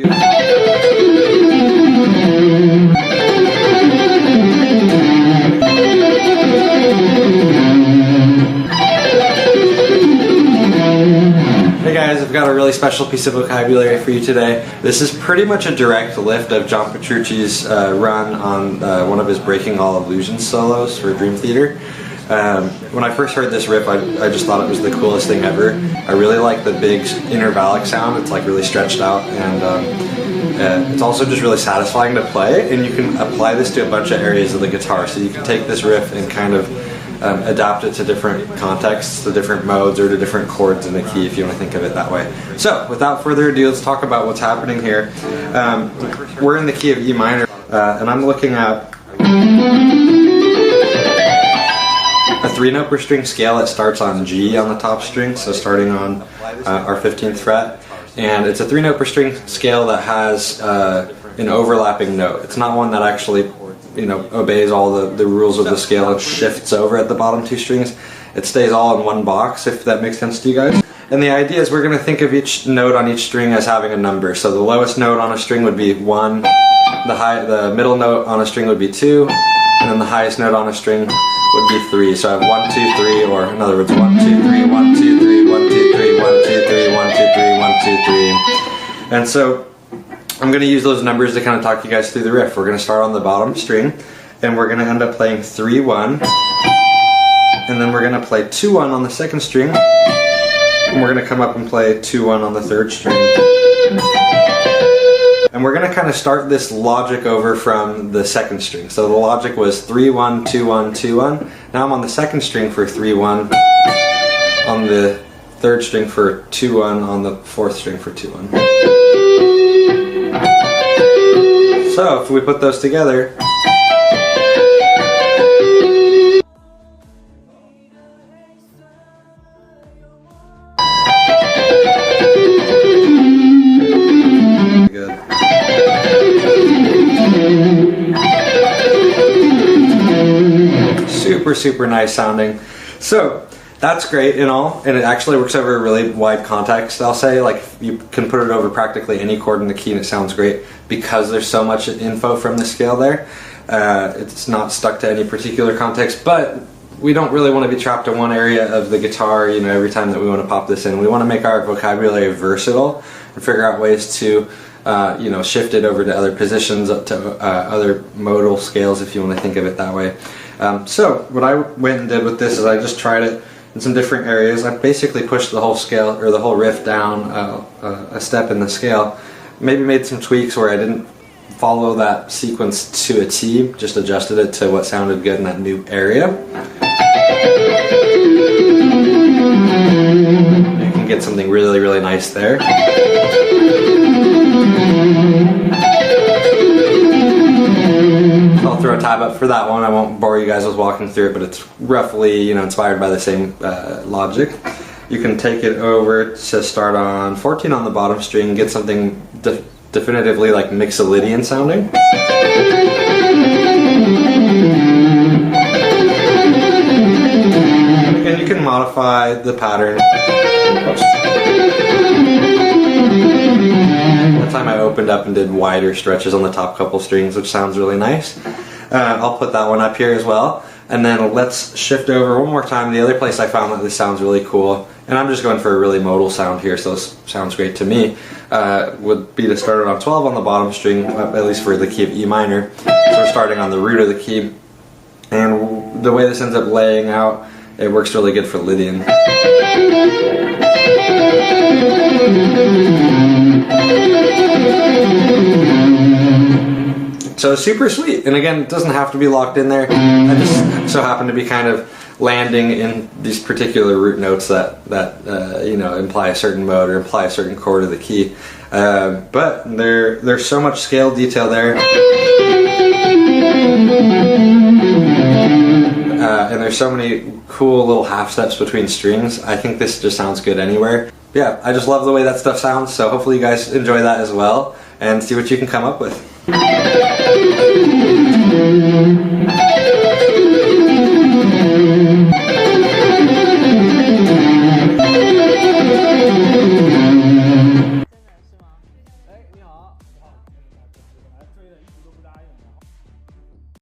Hey guys, I've got a really special piece of vocabulary for you today. This is pretty much a direct lift of John Petrucci's run on one of his Breaking All Illusions solos for Dream Theater. When I first heard this riff, I just thought it was the coolest thing ever. I really like the big intervallic sound. It's like really stretched out, and it's also just really satisfying to play, and you can apply this to a bunch of areas of the guitar. So you can take this riff and kind of adapt it to different contexts, to different modes, or to different chords in the key, if you want to think of it that way. So without further ado, let's talk about what's happening here. We're in the key of E minor, and I'm looking at a 3-note per string scale that starts on G on the top string, so starting on our 15th fret. And it's a 3-note per string scale that has an overlapping note. It's not one that actually, you know, obeys all the rules of the scale. It shifts over at the bottom 2 strings. It stays all in one box, if that makes sense to you guys. And the idea is we're going to think of each note on each string as having a number. So the lowest note on a string would be 1, the middle note on a string would be 2, and then the highest note on a string would be 3. So I have 1, 2, 3, or in other words, 1, 2, 3, 1, 2, 3, 1, 2, 3, 1, 2, 3, 1, 2, 3, 1, 2, 3. And so I'm going to use those numbers to kind of talk you guys through the riff. We're going to start on the bottom string, and we're going to end up playing 3, 1, and then we're going to play 2, 1 on the second string, and we're going to come up and play 2, 1 on the third string. And we're going to kind of start this logic over from the second string. So the logic was 3, 1, 2, 1, 2, 1. Now I'm on the second string for 3, 1, on the third string for 2, 1, on the fourth string for 2, 1. So if we put those together, super nice sounding. So that's great and all, and it actually works over a really wide context. I'll say, like, you can put it over practically any chord in the key and it sounds great because there's so much info from the scale there. It's not stuck to any particular context, but we don't really want to be trapped in one area of the guitar, you know, every time that we want to pop this in. We want to make our vocabulary versatile and figure out ways to you know, shift it over to other positions, up to other modal scales, if you want to think of it that way. So what I went and did with this is I just tried it in some different areas. I basically pushed the whole scale, or the whole riff down a step in the scale. Maybe made some tweaks where I didn't follow that sequence to a T, just adjusted it to what sounded good in that new area. You can get something really nice there. I'll throw a tab up for that one. I won't bore you guys with walking through it, but it's roughly, you know, inspired by the same logic. You can take it over to start on 14 on the bottom string, get something definitively like Mixolydian sounding. And you can modify the pattern. One time I opened up and did wider stretches on the top couple strings, which sounds really nice. I'll put that one up here as well. And then let's shift over one more time. The other place I found that this sounds really cool, and I'm just going for a really modal sound here, so this sounds great to me, would be to start it on 12 on the bottom string, at least for the key of E minor. So we're starting on the root of the key. And the way this ends up laying out, it works really good for Lydian. So super sweet, and again, it doesn't have to be locked in there. I just so happen to be kind of landing in these particular root notes that you know, imply a certain mode or imply a certain chord of the key. But there's so much scale detail there, and there's so many cool little half steps between strings. I think this just sounds good anywhere. Yeah, I just love the way that stuff sounds. So hopefully you guys enjoy that as well, and see what you can come up with.